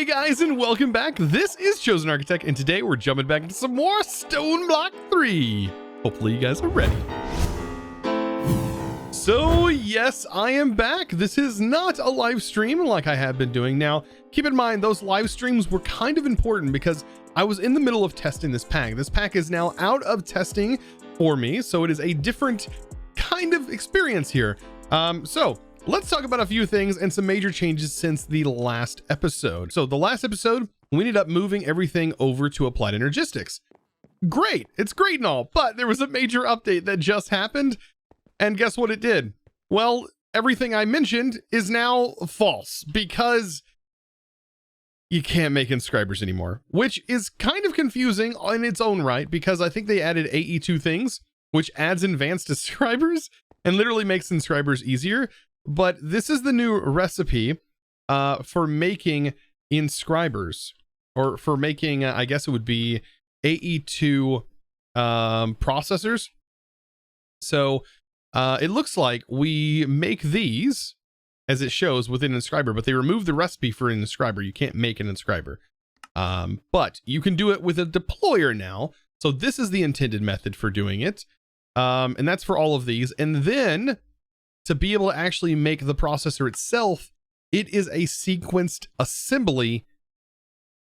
Hey guys, and welcome back. This is ChosenArchitect, and today we're jumping back into some more StoneBlock 3. Hopefully you guys are ready. So yes, I am back. This is not a live stream like I have been doing. Now, keep in mind, those live streams were kind of important because I was in the middle of testing this pack. This pack is now out of testing for me, so it is a different kind of experience here. So let's talk about a few things and some major changes since the last episode. So the last episode, we ended up moving everything over to Applied Energistics. Great, it's great and all, but there was a major update that just happened, and guess what it did? Well, everything I mentioned is now false because you can't make inscribers anymore, which is kind of confusing in its own right because I think they added AE2 things, which adds advanced inscribers and literally makes inscribers easier. But this is the new recipe for making inscribers, or for making, I guess it would be AE2 processors. So it looks like we make these as it shows within inscriber, but they remove the recipe for an inscriber. You can't make an inscriber, but you can do it with a deployer now. So this is the intended method for doing it. And that's for all of these. And then to be able to actually make the processor itself, it is a sequenced assembly.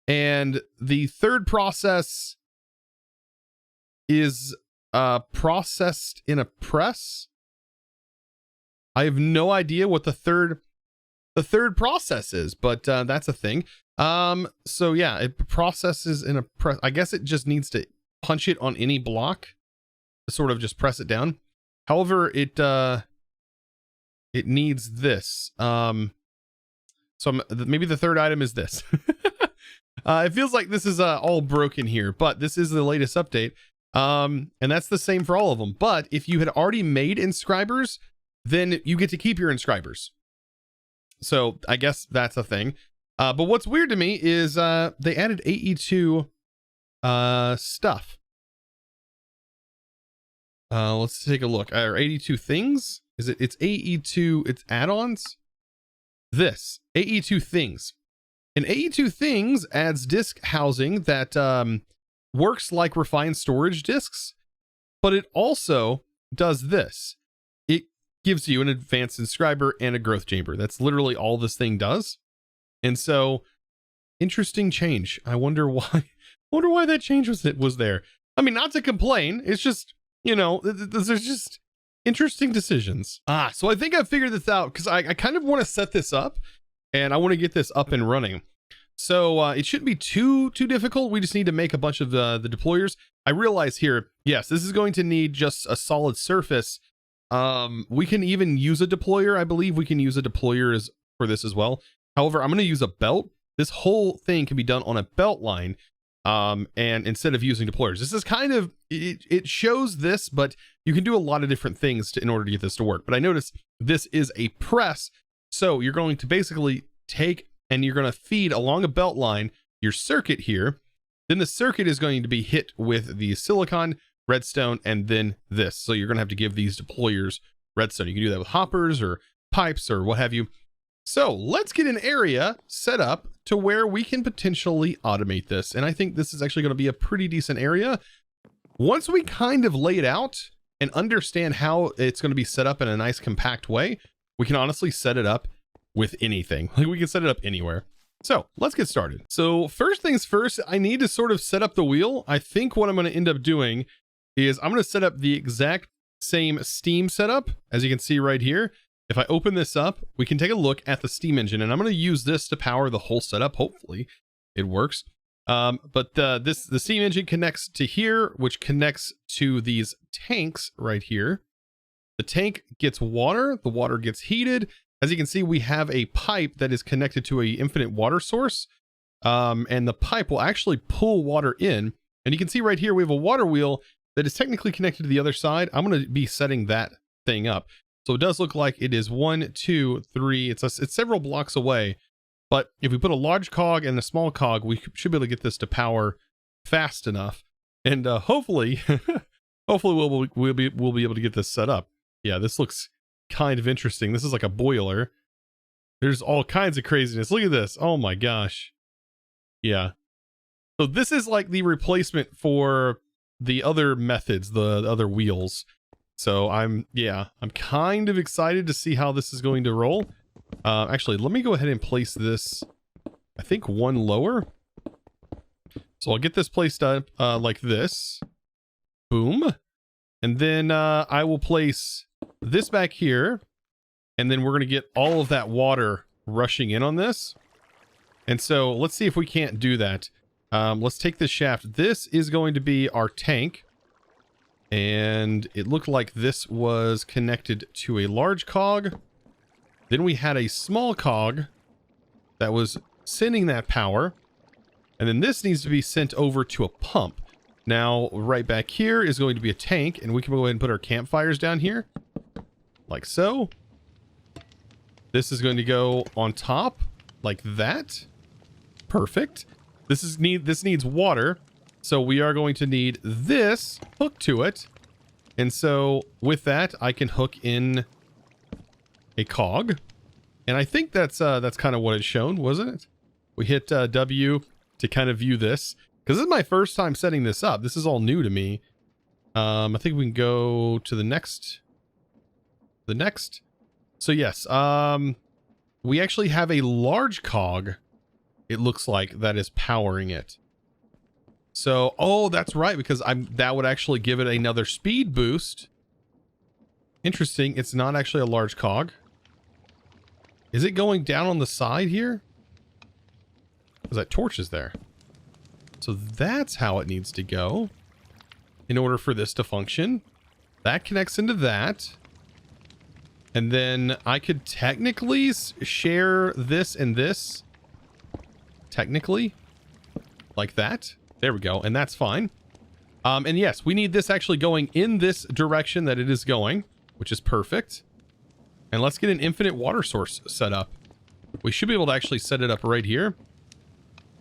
And the third process is processed in a press. I have no idea what the third process is, but that's a thing. So yeah, it processes in a press. I guess it just needs to punch it on any block, sort of just press it down. However, it needs this. So maybe the third item is this. It feels like this is all broken here, but this is the latest update. And that's the same for all of them. But if you had already made inscribers, then you get to keep your inscribers. So I guess that's a thing. But what's weird to me is they added AE2 stuff. Let's take a look. Are AE2 things? It's AE2, it's add-ons? This, AE2 things. And AE2 things adds disk housing that works like refined storage disks, but it also does this. It gives you an advanced inscriber and a growth chamber. That's literally all this thing does. And so, interesting change. I wonder why that change was there. I mean, not to complain, it's just, you know, there's just interesting decisions. So I think I figured this out because I kind of want to set this up and I want to get this up and running. So it shouldn't be too difficult. We just need to make a bunch of the deployers. I realize here, yes, this is going to need just a solid surface. We can even use a deployer. I believe we can use a deployer for this as well. However, I'm going to use a belt. This whole thing can be done on a belt line. And instead of using deployers, this is kind of, it shows this, but you can do a lot of different things in order to get this to work. But I noticed this is a press. So you're going to basically take and you're going to feed along a belt line your circuit here. Then the circuit is going to be hit with the silicon, redstone, and then this. So you're going to have to give these deployers redstone. You can do that with hoppers or pipes or what have you. So let's get an area set up to where we can potentially automate this. And I think this is actually going to be a pretty decent area. Once we kind of lay it out and understand how it's going to be set up in a nice compact way, we can honestly set it up with anything. Like, we can set it up anywhere. So let's get started. So first things first, I need to sort of set up the wheel. I think what I'm going to end up doing is I'm going to set up the exact same Steam setup as you can see right here. If I open this up, we can take a look at the steam engine, and I'm going to use this to power the whole setup. Hopefully it works. But the steam engine connects to here, which connects to these tanks right here. The tank gets water, the water gets heated. As you can see, we have a pipe that is connected to an infinite water source. And the pipe will actually pull water in. And you can see right here, we have a water wheel that is technically connected to the other side. I'm going to be setting that thing up. So it does look like it is 1, 2, 3. It's several blocks away. But if we put a large cog and a small cog, we should be able to get this to power fast enough. And hopefully, hopefully we'll be able to get this set up. Yeah, this looks kind of interesting. This is like a boiler. There's all kinds of craziness. Look at this. Oh my gosh. Yeah. So this is like the replacement for the other methods, the other wheels. So I'm kind of excited to see how this is going to roll. Actually, let me go ahead and place this, I think, one lower. So I'll get this placed up like this. Boom. And then I will place this back here. And then we're going to get all of that water rushing in on this. And so let's see if we can't do that. Let's take this shaft. This is going to be our tank. And it looked like this was connected to a large cog. Then we had a small cog that was sending that power. And then this needs to be sent over to a pump. Now, right back here is going to be a tank. And we can go ahead and put our campfires down here. Like so. This is going to go on top like that. Perfect. This needs water. So we are going to need this hooked to it. And so with that, I can hook in a cog. And I think that's kind of what it's shown, wasn't it? We hit W to kind of view this. Because this is my first time setting this up. This is all new to me. I think we can go to the next. So yes, we actually have a large cog. It looks like that is powering it. So, oh, that's right, because that would actually give it another speed boost. Interesting. It's not actually a large cog. Is it going down on the side here? Because that torch is there. So that's how it needs to go in order for this to function. That connects into that. And then I could technically share this and this. Technically. Like that. There we go. And that's fine. And yes, we need this actually going in this direction that it is going, which is perfect. And let's get an infinite water source set up. We should be able to actually set it up right here.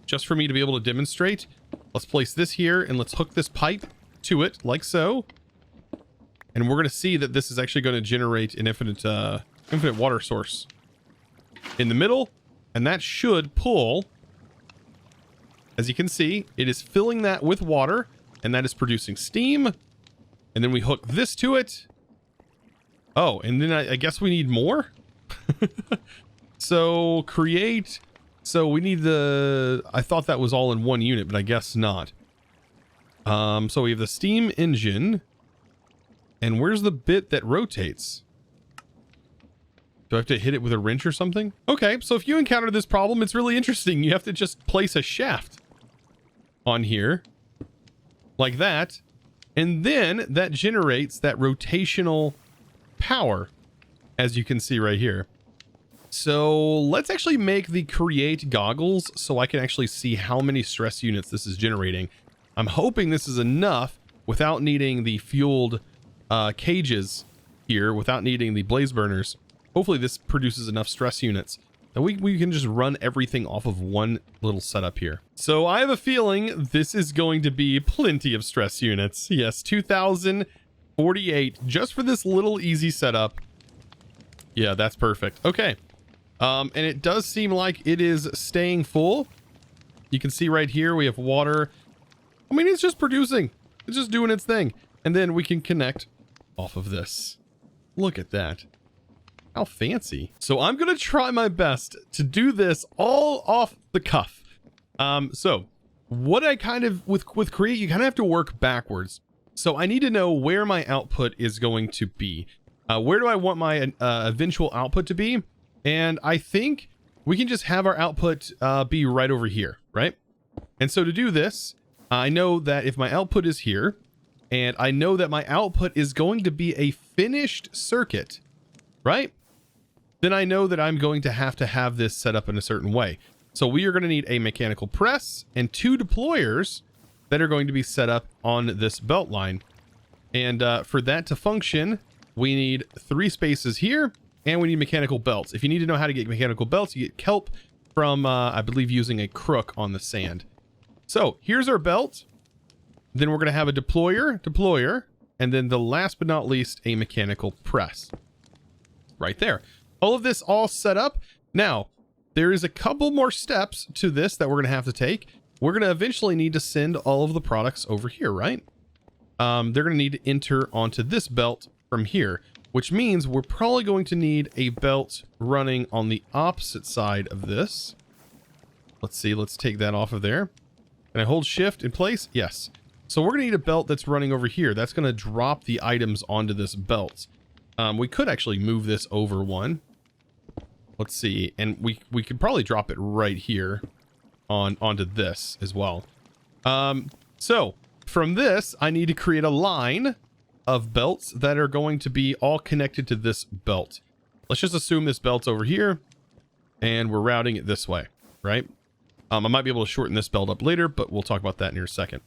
Just for me to be able to demonstrate. Let's place this here and let's hook this pipe to it like so. And we're going to see that this is actually going to generate an infinite water source in the middle. And that should pull. As you can see, it is filling that with water, and that is producing steam. And then we hook this to it. Oh, and then I guess we need more. So create. So we need I thought that was all in one unit, but I guess not. So we have the steam engine. And where's the bit that rotates? Do I have to hit it with a wrench or something? Okay, so if you encounter this problem, it's really interesting. You have to just place a shaft on here like that, and then that generates that rotational power, as you can see right here. So let's actually make the create goggles so I can actually see how many stress units this is generating. I'm hoping this is enough without needing the fueled cages here, without needing the blaze burners. Hopefully this produces enough stress units. And we can just run everything off of one little setup here. So I have a feeling this is going to be plenty of stress units. Yes, 2048 just for this little easy setup. Yeah, that's perfect. Okay. And it does seem like it is staying full. You can see right here we have water. I mean, it's just producing. It's just doing its thing. And then we can connect off of this. Look at that. How fancy. So I'm going to try my best to do this all off the cuff. So what I kind of, with create, you kind of have to work backwards. So I need to know where my output is going to be. Where do I want my eventual output to be? And I think we can just have our output be right over here, right? And so to do this, I know that if my output is here, and I know that my output is going to be a finished circuit, right? Then I know that I'm going to have this set up in a certain way. So we are going to need a mechanical press and 2 deployers that are going to be set up on this belt line. And for that to function, we need 3 spaces here, and we need mechanical belts. If you need to know how to get mechanical belts, you get kelp from, I believe, using a crook on the sand. So here's our belt. Then we're going to have a deployer, and then the last but not least, a mechanical press. Right there. All of this all set up. Now, there is a couple more steps to this that we're going to have to take. We're going to eventually need to send all of the products over here, right? They're going to need to enter onto this belt from here, which means we're probably going to need a belt running on the opposite side of this. Let's see. Let's take that off of there. Can I hold shift in place? Yes. So we're going to need a belt that's running over here. That's going to drop the items onto this belt. We could actually move this over one. Let's see. And we could probably drop it right here onto this as well. So from this, I need to create a line of belts that are going to be all connected to this belt. Let's just assume this belt's over here and we're routing it this way, right? I might be able to shorten this belt up later, but we'll talk about that in a second.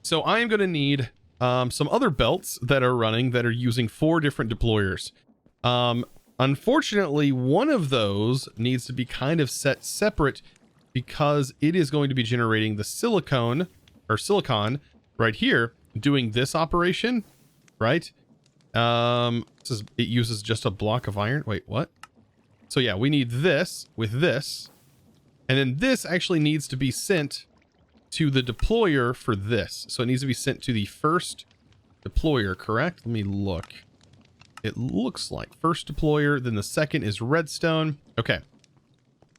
So I am going to need some other belts that are running that are using 4 different deployers. Unfortunately, one of those needs to be kind of set separate because it is going to be generating the silicon right here, doing this operation, right? It uses just a block of iron. Wait, what? So yeah, we need this with this. And then this actually needs to be sent to the deployer for this. So it needs to be sent to the first deployer, correct? Let me look. It looks like first deployer, then the second is redstone. Okay.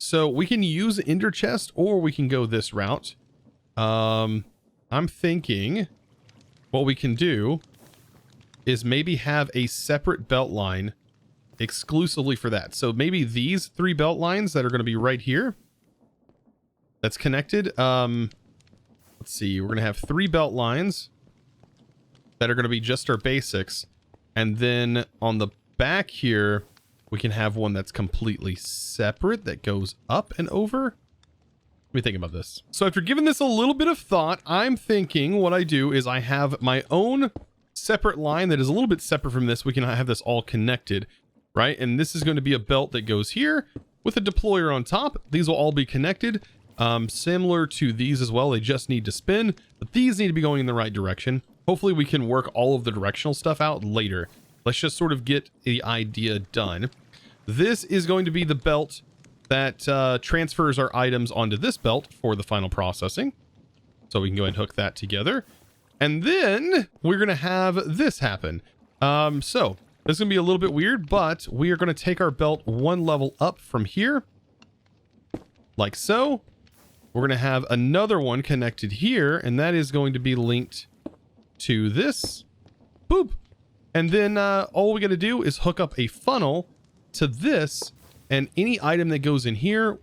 So we can use Ender Chest or we can go this route. I'm thinking what we can do is maybe have a separate belt line exclusively for that. So maybe these 3 belt lines that are going to be right here. That's connected. Let's see. We're going to have 3 belt lines that are going to be just our basics. And then on the back here, we can have one that's completely separate that goes up and over. Let me think about this. So after giving this a little bit of thought, I'm thinking what I do is I have my own separate line that is a little bit separate from this. We can have this all connected, right? And this is going to be a belt that goes here with a deployer on top. These will all be connected. Similar to these as well. They just need to spin, but these need to be going in the right direction. Hopefully we can work all of the directional stuff out later. Let's just sort of get the idea done. This is going to be the belt that transfers our items onto this belt for the final processing. So we can go ahead and hook that together. And then we're going to have this happen. So this is going to be a little bit weird, but we are going to take our belt 1 level up from here. Like so. We're going to have another one connected here, and that is going to be linked to this. Boop. And then all we got to do is hook up a funnel to this, and any item that goes in here,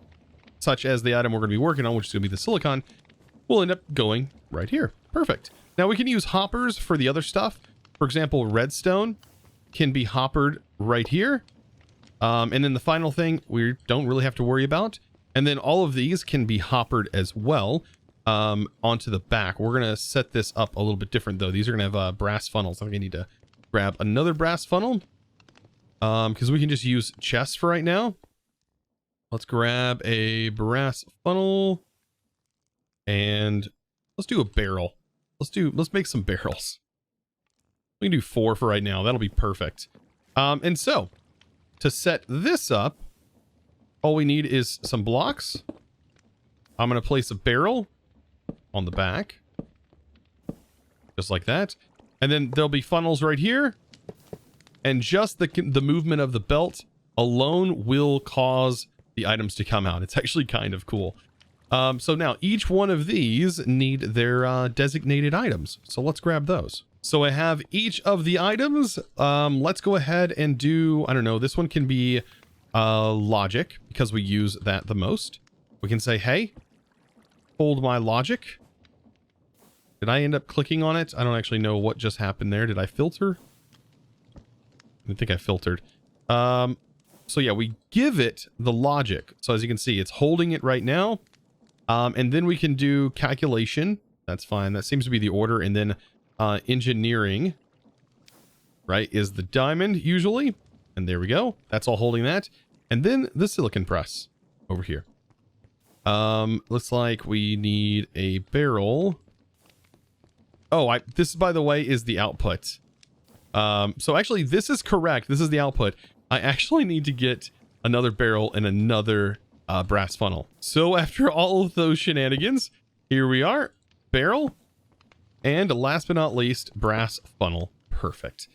such as the item we're going to be working on, which is going to be the silicon, will end up going right here. Perfect. Now we can use hoppers for the other stuff. For example, redstone can be hoppered right here. And then the final thing we don't really have to worry about. And then all of these can be hoppered as well onto the back. We're going to set this up a little bit different, though. These are going to have brass funnels. I think I need to grab another brass funnel because we can just use chests for right now. Let's grab a brass funnel and let's do a barrel. Let's make some barrels. We can do 4 for right now. That'll be perfect. And so to set this up, all we need is some blocks. I'm going to place a barrel on the back. Just like that. And then there'll be funnels right here. And just the movement of the belt alone will cause the items to come out. It's actually kind of cool. So now each one of these need their designated items. So let's grab those. So I have each of the items. Let's go ahead and do, I don't know, this one can be logic because we use that the most. We can say, hey, hold my logic. Did I end up clicking on it? I don't actually know what just happened there. Did I filter? I think I filtered. So yeah, we give it the logic. So as you can see, it's holding it right now. And then we can do calculation. That's fine. That seems to be the order. And then engineering, right, is the diamond usually. And there we go. That's all holding that. And then the silicon press over here. Looks like we need a barrel. Oh, this, by the way, is the output. So actually, this is correct. This is the output. I actually need to get another barrel, and another brass funnel. So after all of those shenanigans, here we are, barrel, and last but not least, brass funnel. Perfect.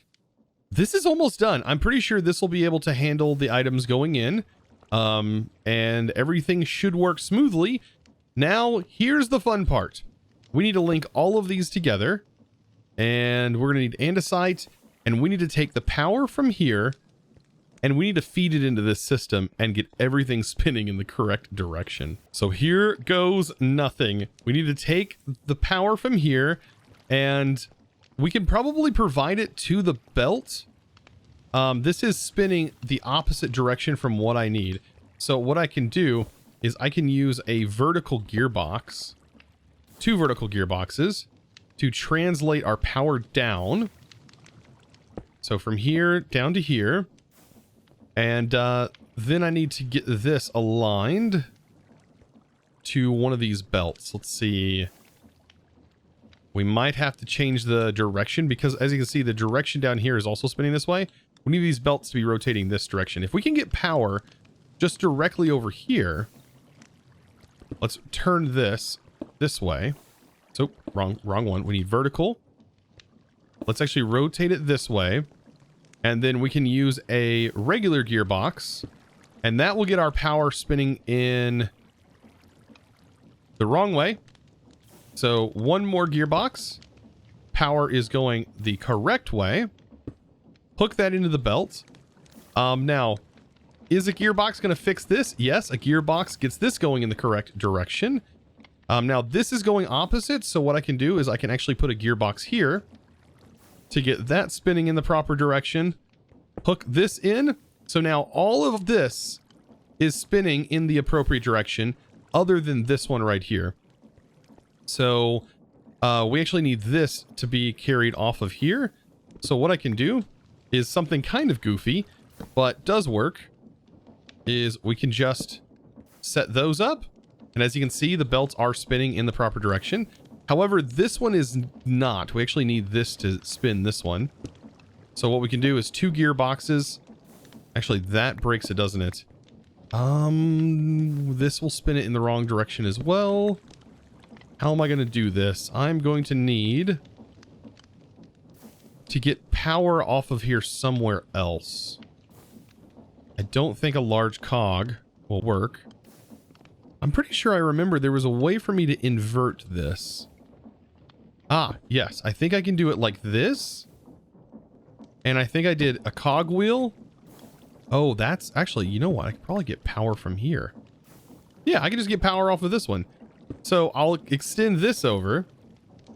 This is almost done. I'm pretty sure this will be able to handle the items going in, and everything should work smoothly. Now, here's the fun part. We need to link all of these together, and we're going to need andesite, and we need to take the power from here, and we need to feed it into this system and get everything spinning in the correct direction. So here goes nothing. We need to take the power from here, and we can probably provide it to the belt. This is spinning the opposite direction from what I need. So what I can do is I can use a vertical gearbox, 2 vertical gearboxes, to translate our power down. So from here down to here. And then I need to get this aligned to one of these belts. Let's see. We might have to change the direction because, as you can see, the direction down here is also spinning this way. We need these belts to be rotating this direction. If we can get power just directly over here, let's turn this way. So, wrong one. We need vertical. Let's actually rotate it this way. And then we can use a regular gearbox, and that will get our power spinning in the wrong way. So one more gearbox. Power is going the correct way. Hook that into the belt. Now, is a gearbox going to fix this? Yes, a gearbox gets this going in the correct direction. Now, this is going opposite, so what I can do is I can actually put a gearbox here to get that spinning in the proper direction. Hook this in. So now all of this is spinning in the appropriate direction other than this one right here. So we actually need this to be carried off of here. So what I can do is something kind of goofy, but does work, is we can just set those up. And as you can see, the belts are spinning in the proper direction. However, this one is not. We actually need this to spin this one. So what we can do is 2 gearboxes. Actually, that breaks it, doesn't it? This will spin it in the wrong direction as well. How am I going to do this? I'm going to need to get power off of here somewhere else. I don't think a large cog will work. I'm pretty sure I remember there was a way for me to invert this. Ah, yes. I think I can do it like this. And I think I did a cog wheel. Oh, that's actually, you know what? I could probably get power from here. Yeah, I can just get power off of this one. So I'll extend this over,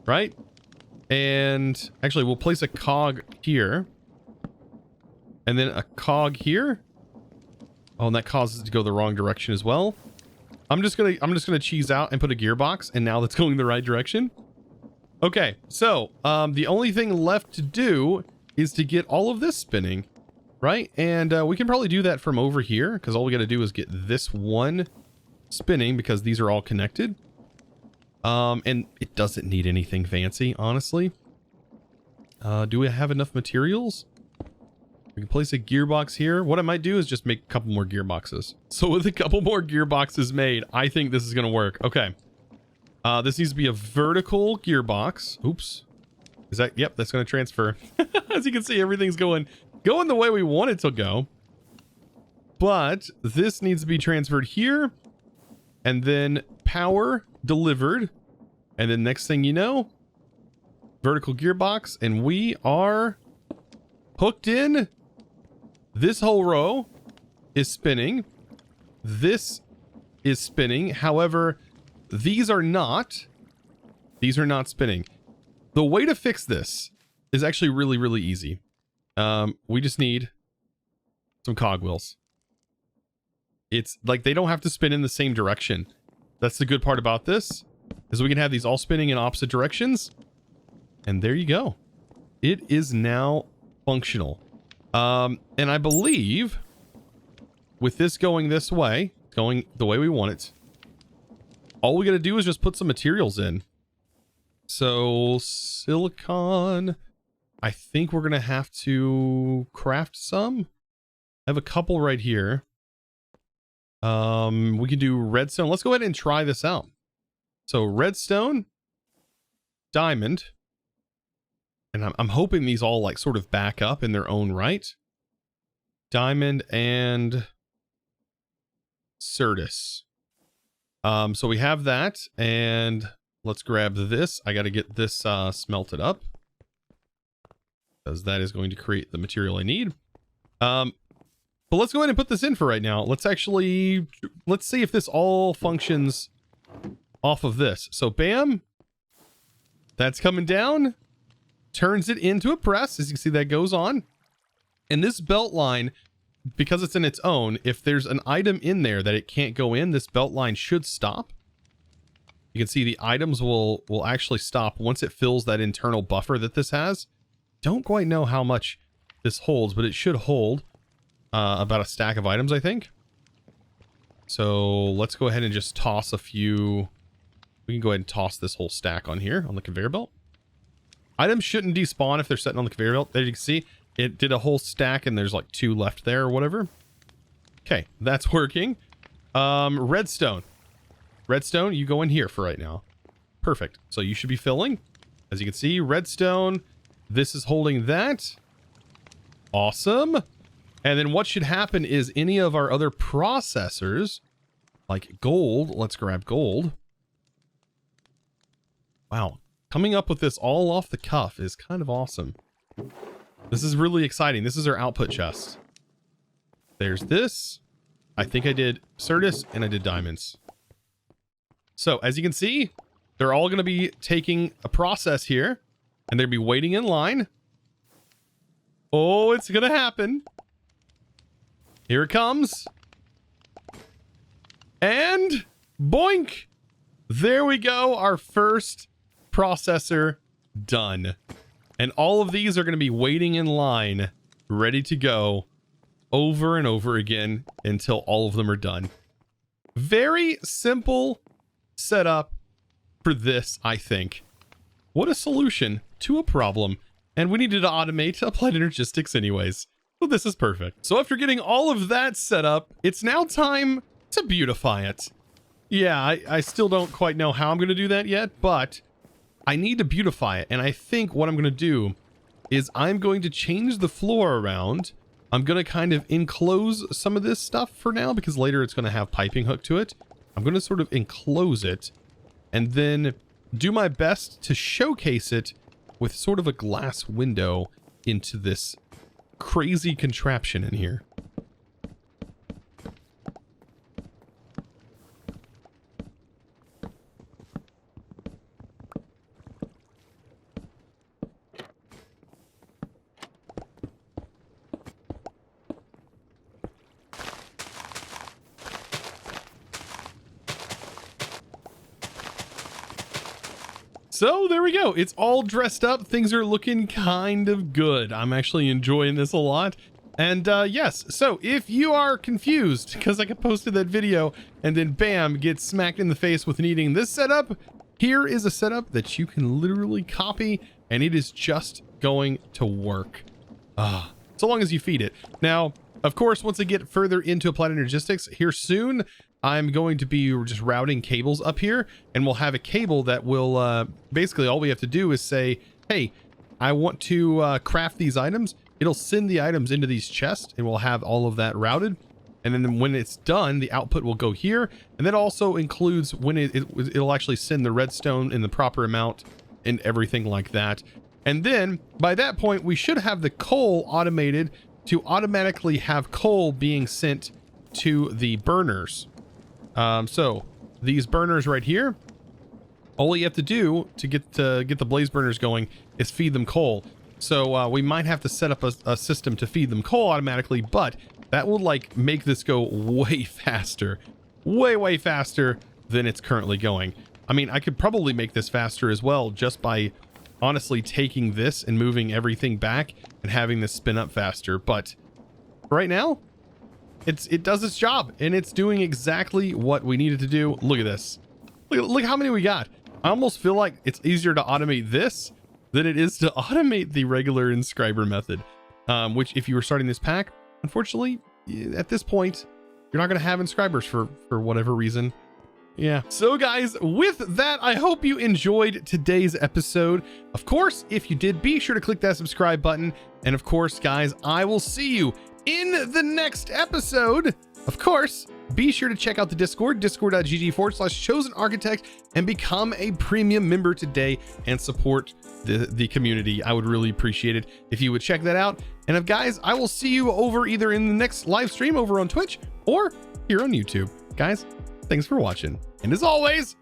right? And actually, we'll place a cog here. And then a cog here. Oh, and that causes it to go the wrong direction as well. I'm just gonna cheese out and put a gearbox, and now that's going the right direction. Okay, so the only thing left to do is to get all of this spinning, right? And we can probably do that from over here, because all we got to do is get this one spinning, because these are all connected. And it doesn't need anything fancy, honestly. Do we have enough materials? We can place a gearbox here. What I might do is just make a couple more gearboxes. So with a couple more gearboxes made, I think this is going to work. Okay. This needs to be a vertical gearbox. Oops. Is that? Yep, that's going to transfer. As you can see, everything's going the way we want it to go. But this needs to be transferred here. And then power delivered. And then next thing you know, vertical gearbox. And we are hooked in. This whole row is spinning. This is spinning. However, these are not spinning. The way to fix this is actually really, really easy. We just need some cogwheels. It's like they don't have to spin in the same direction. That's the good part about this, is we can have these all spinning in opposite directions. And there you go. It is now functional. And I believe with this going this way, going the way we want it, all we got to do is just put some materials in. So silicon, I think we're going to have to craft some. I have a couple right here. We can do redstone. Let's go ahead and try this out. So redstone, diamond, and I'm hoping these all like sort of back up in their own right. Diamond and Certus. So we have that, and let's grab this. I got to get this smelted up, because that is going to create the material I need. But let's go ahead and put this in for right now. Let's see if this all functions off of this. So bam, that's coming down, turns it into a press. As you can see, that goes on. And this belt line, because it's in its own, if there's an item in there that it can't go in, this belt line should stop. You can see the items will actually stop once it fills that internal buffer that this has. Don't quite know how much this holds, but it should hold about a stack of items, I think. So let's go ahead and just toss a few. We can go ahead and toss this whole stack on here on the conveyor belt. Items shouldn't despawn if they're sitting on the conveyor belt. There you can see it did a whole stack and there's like 2 left there or whatever. Okay, that's working. Redstone. Redstone, you go in here for right now. Perfect. So you should be filling. As you can see, redstone. This is holding that. Awesome. And then what should happen is any of our other processors, like gold, let's grab gold. Wow. Coming up with this all off the cuff is kind of awesome. This is really exciting. This is our output chest. There's this. I think I did Certus and I did diamonds. So as you can see, they're all going to be taking a process here and they'll be waiting in line. Oh, it's going to happen. Here it comes. And boink. There we go. Our first processor done. And all of these are going to be waiting in line, ready to go over and over again until all of them are done. Very simple setup for this, I think. What a solution to a problem. And we needed to automate Applied Energistics anyways. So this is perfect. So after getting all of that set up, it's now time to beautify it. Yeah, I still don't quite know how I'm going to do that yet, but I need to beautify it. And I think what I'm going to do is I'm going to change the floor around. I'm going to kind of enclose some of this stuff for now because later it's going to have piping hooked to it. I'm going to sort of enclose it and then do my best to showcase it with sort of a glass window into this crazy contraption in here. So there we go. It's all dressed up. Things are looking kind of good. I'm actually enjoying this a lot. And yes, so if you are confused, because I posted that video and then bam, get smacked in the face with needing this setup, here is a setup that you can literally copy and it is just going to work. So long as you feed it. Now, of course, once I get further into Applied Energistics here soon, I'm going to be just routing cables up here and we'll have a cable that will basically all we have to do is say, hey, I want to craft these items. It'll send the items into these chests and we'll have all of that routed. And then when it's done, the output will go here. And that also includes when it'll actually send the redstone in the proper amount and everything like that. And then by that point, we should have the coal automated to automatically have coal being sent to the burners. So these burners right here, all you have to do to get the blaze burners going is feed them coal. So we might have to set up a system to feed them coal automatically, but that will like make this go way faster, way faster than it's currently going. I mean, I could probably make this faster as well just by honestly taking this and moving everything back and having this spin up faster. But right now, it does its job and it's doing exactly what we needed to do. Look at this. Look how many we got. I almost feel like it's easier to automate this than it is to automate the regular inscriber method. Which if you were starting this pack, unfortunately, at this point, you're not going to have inscribers for whatever reason. Yeah. So guys, with that, I hope you enjoyed today's episode. Of course, if you did, be sure to click that subscribe button. And of course, guys, I will see you in the next episode. Of course, be sure to check out the Discord, discord.gg/ChosenArchitect, and become a premium member today and support the community. I would really appreciate it if you would check that out. And guys, I will see you over either in the next live stream over on Twitch or here on YouTube. Guys, thanks for watching. And as always,